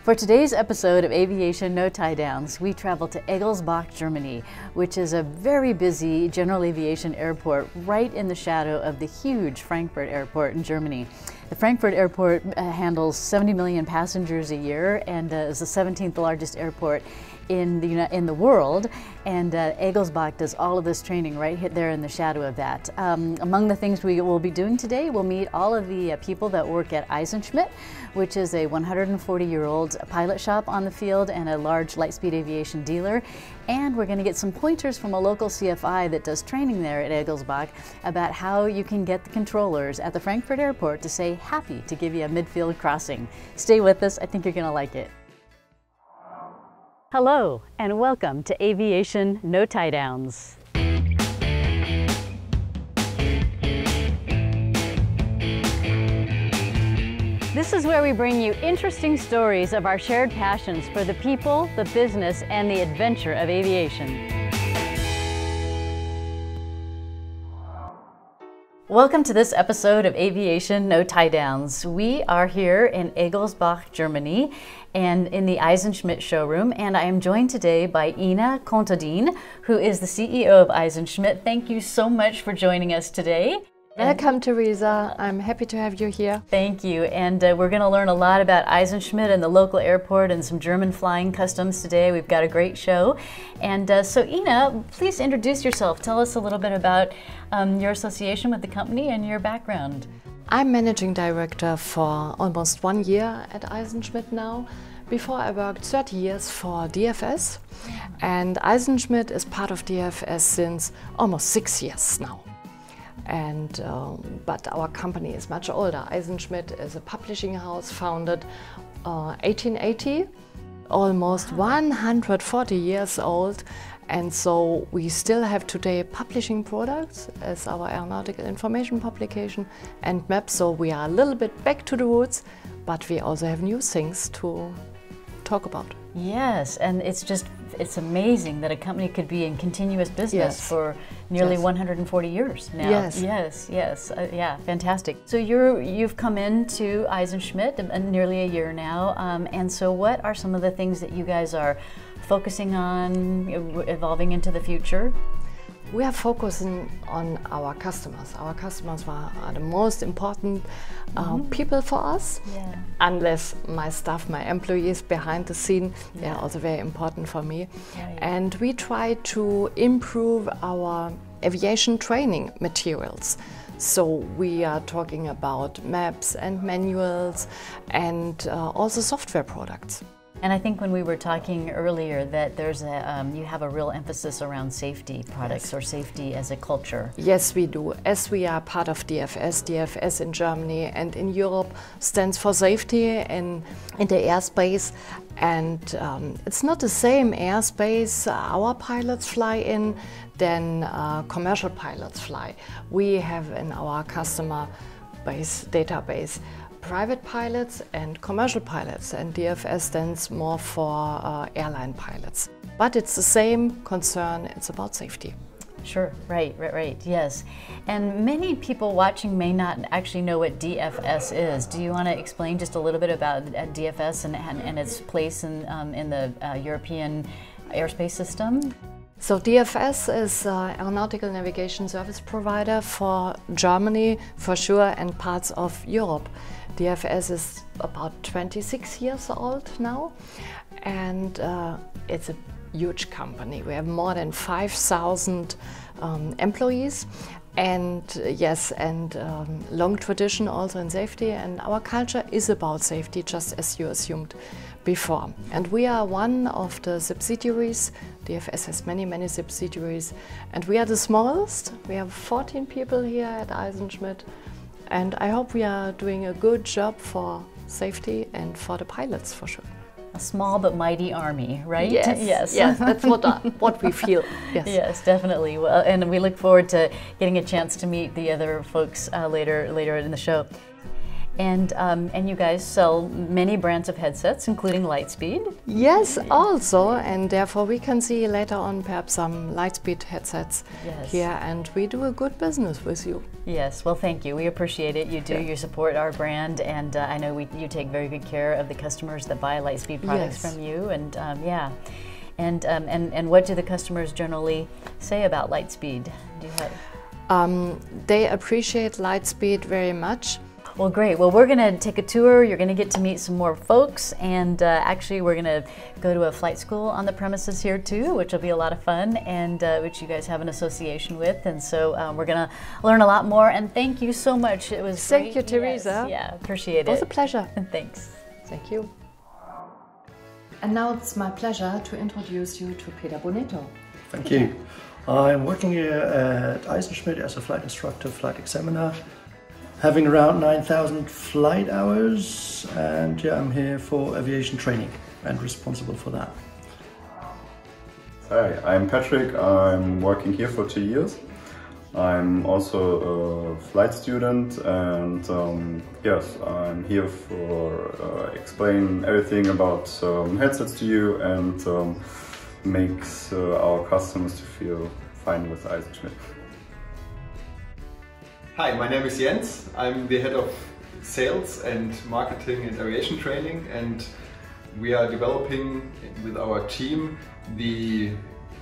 For today's episode of Aviation No Tie Downs, we travel to Egelsbach, Germany, which is a very busy general aviation airport right in the shadow of the huge Frankfurt Airport in Germany. The Frankfurt Airport handles 70 million passengers a year and is the 17th largest airport in the world, and Egelsbach does all of this training right there in the shadow of that. Among the things we will be doing today, we'll meet all of the people that work at Eisenschmidt, which is a 140-year-old pilot shop on the field and a large Lightspeed aviation dealer. And we're going to get some pointers from a local CFI that does training there at Egelsbach about how you can get the controllers at the Frankfurt Airport to say happy to give you a midfield crossing. Stay with us, I think you're going to like it. Hello, and welcome to Aviation No Tie Downs. This is where we bring you interesting stories of our shared passions for the people, the business, and the adventure of aviation. Welcome to this episode of Aviation No Tie Downs. We are here in Egelsbach, Germany, and in the Eisenschmidt showroom, and I am joined today by Ina Coutandin, who is the CEO of Eisenschmidt. Thank you so much for joining us today. Welcome, Teresa. I'm happy to have you here. Thank you. And we're going to learn a lot about Eisenschmidt and the local airport and some German flying customs today. We've got a great show. And so Ina, please introduce yourself. Tell us a little bit about your association with the company and your background. I'm managing director for almost 1 year at Eisenschmidt now. Before I worked 30 years for DFS, and Eisenschmidt is part of DFS since almost 6 years now. And but our company is much older. Eisenschmidt is a publishing house founded 1880, almost 140 years old, and so we still have today publishing products as our aeronautical information publication and maps. So we are a little bit back to the roots, but we also have new things to talk about. Yes, and it's amazing that a company could be in continuous business for nearly 140 years now. Yes. Yeah, fantastic. So you've come into Eisenschmidt nearly a year now, and so what are some of the things that you guys are focusing on, evolving into the future? We are focusing on our customers. Our customers are the most important people for us. Yeah. Unless my staff, my employees behind the scene, they are also very important for me. Right. And we try to improve our aviation training materials. So we are talking about maps and manuals and also software products. And I think when we were talking earlier that there's you have a real emphasis around safety products or safety as a culture. Yes, we do. As we are part of DFS, DFS in Germany and in Europe stands for safety in the airspace. And it's not the same airspace our pilots fly in than commercial pilots fly. We have in our customer base database private pilots and commercial pilots, and DFS stands more for airline pilots. But it's the same concern, it's about safety. Sure, right, yes. And many people watching may not actually know what DFS is. Do you want to explain just a little bit about DFS and its place in the European airspace system? So DFS is aeronautical navigation service provider for Germany, for sure, and parts of Europe. DFS is about 26 years old now, and it's a huge company. We have more than 5,000 employees, and long tradition also in safety, and our culture is about safety, just as you assumed before. And we are one of the subsidiaries. DFS has many subsidiaries, and we are the smallest. We have 14 people here at Eisenschmidt, and I hope we are doing a good job for safety and for the pilots, for sure. A small but mighty army, right? Yes, that's what we feel. Yes, definitely. Well, and we look forward to getting a chance to meet the other folks later in the show. And you guys sell many brands of headsets, including Lightspeed. Yes, also, and therefore we can see later on perhaps some Lightspeed headsets here, and we do a good business with you. Yes, well, thank you. We appreciate it. You do. You support our brand, and I know you take very good care of the customers that buy Lightspeed products from you. And yeah, and what do the customers generally say about Lightspeed? Do you have? They appreciate Lightspeed very much. Well, great. Well, we're going to take a tour. You're going to get to meet some more folks, and actually we're going to go to a flight school on the premises here too, which will be a lot of fun, and which you guys have an association with, and so we're going to learn a lot more. And thank you so much. It was Thank you, Teresa. Yes. Yeah, appreciate it. It was a pleasure. Thanks. Thank you. And now it's my pleasure to introduce you to Peter Bonetto. Thank you. I'm working here at Eisenschmidt as a flight instructor, flight examiner, having around 9,000 flight hours, and yeah, I'm here for aviation training and responsible for that. Hi, I'm Patrick. I'm working here for 2 years. I'm also a flight student, and yes, I'm here for explain everything about headsets to you and makes our customers to feel fine with Eisenschmidt. Hi, my name is Jens. I'm the head of sales and marketing and aviation training, and we are developing with our team the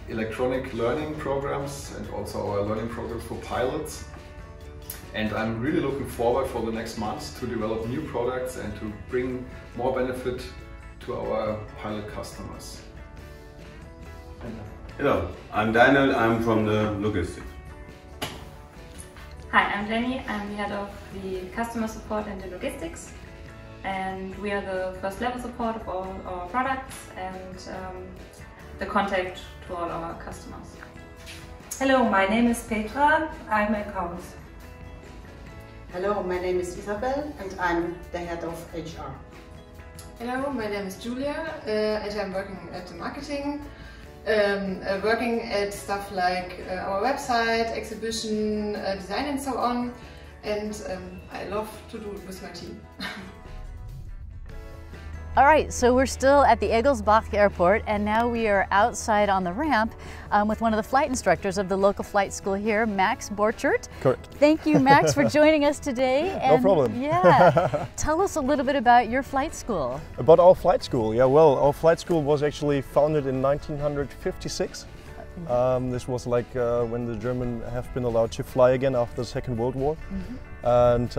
electronic learning programs and also our learning programs for pilots. And I'm really looking forward for the next months to develop new products and to bring more benefit to our pilot customers. Hello, I'm Daniel. I'm from the logistics. Hi, I'm Jenny. I'm the head of the customer support and the logistics, and we are the first level support of all our products and the contact to all our customers. Hello, my name is Petra. I'm accounts. Hello, my name is Isabel and I'm the head of HR. Hello, my name is Julia and I'm working at the marketing. Working at stuff like our website, exhibition, design and so on, and I love to do it with my team. All right, so we're still at the Egelsbach Airport, and now we are outside on the ramp with one of the flight instructors of the local flight school here, Max Borchert. Correct. Thank you, Max, for joining us today. No problem. Yeah, tell us a little bit about your flight school. About our flight school, yeah, well, our flight school was actually founded in 1956. This was like when the Germans have been allowed to fly again after the Second World War. And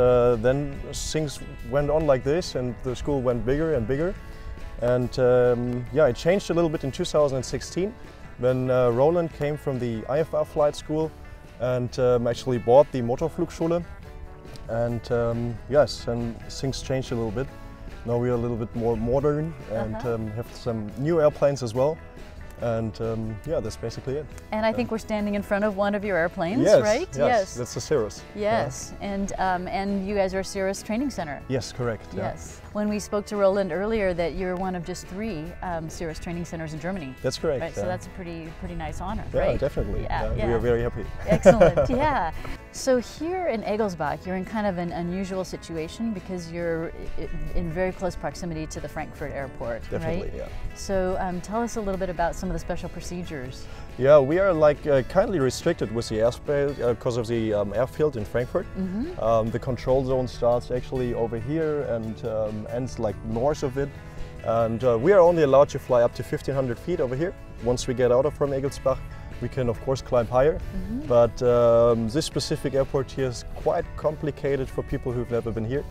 then things went on like this, and the school went bigger and bigger. And yeah, it changed a little bit in 2016 when Roland came from the IFR flight school and actually bought the Motorflugschule. And yes, and things changed a little bit. Now we are a little bit more modern and have some new airplanes as well. And yeah, that's basically it. And I think we're standing in front of one of your airplanes, yes, right? Yes, that's the Cirrus. Yes, yeah. And you guys are a Cirrus training center. Yes, correct. Yes. Yeah. When we spoke to Roland earlier, that you're one of just 3 Cirrus training centers in Germany. That's correct. Right? Yeah. So that's a pretty nice honor, yeah, right? Definitely. Yeah, We are very happy. Excellent. Yeah. So here in Egelsbach, you're in kind of an unusual situation because you're in very close proximity to the Frankfurt Airport, definitely, right? Yeah. So tell us a little bit about some of the special procedures. Yeah, we are like kindly restricted with the airspace because of the airfield in Frankfurt. The control zone starts actually over here and ends like north of it. And we are only allowed to fly up to 1,500 feet over here. Once we get out from Egelsbach, we can of course climb higher. But this specific airport here is quite complicated for people who've never been here.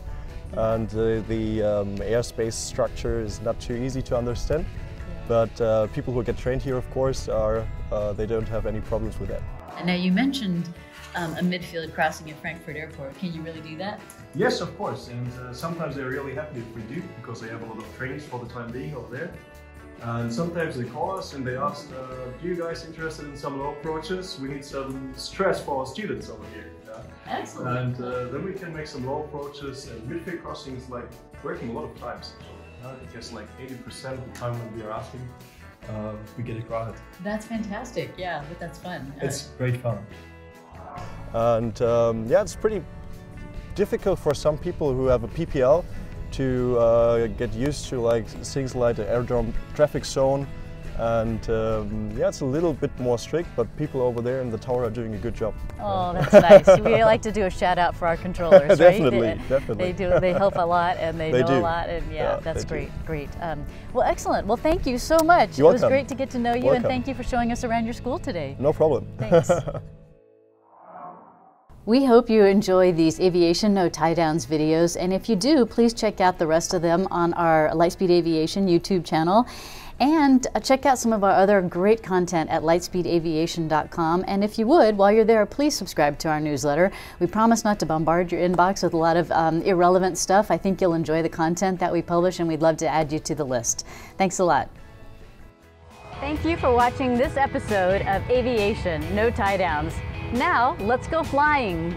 And the airspace structure is not too easy to understand. But people who get trained here, of course, they don't have any problems with that. And now you mentioned a midfield crossing at Frankfurt Airport. Can you really do that? Yes, of course. And sometimes they're really happy if we do, because they have a lot of trainings for the time being over there. And sometimes they call us and they ask, do you guys interested in some low approaches? We need some stress for our students over here. Excellent. And then we can make some low approaches, and midfield crossing is like working a lot of times. I guess like 80% of the time when we are asking, we get it granted. That's fantastic, yeah, but that's fun. It's great fun. And yeah, it's pretty difficult for some people who have a PPL to get used to like things like the aerodrome traffic zone, and yeah, it's a little bit more strict, but people over there in the tower are doing a good job. Oh, that's nice. We like to do a shout out for our controllers, right? Definitely, definitely. They help a lot, and they know a lot, and yeah, that's great, great. Well, excellent. Well, thank you so much. You're welcome. It was great to get to know you, and thank you for showing us around your school today. No problem. Thanks. We hope you enjoy these Aviation No Tie Downs videos, and if you do, please check out the rest of them on our Lightspeed Aviation YouTube channel, and check out some of our other great content at lightspeedaviation.com. And if you would, while you're there, please subscribe to our newsletter. We promise not to bombard your inbox with a lot of irrelevant stuff. I think you'll enjoy the content that we publish, and we'd love to add you to the list. Thanks a lot. Thank you for watching this episode of Aviation No Tie Downs. Now, let's go flying.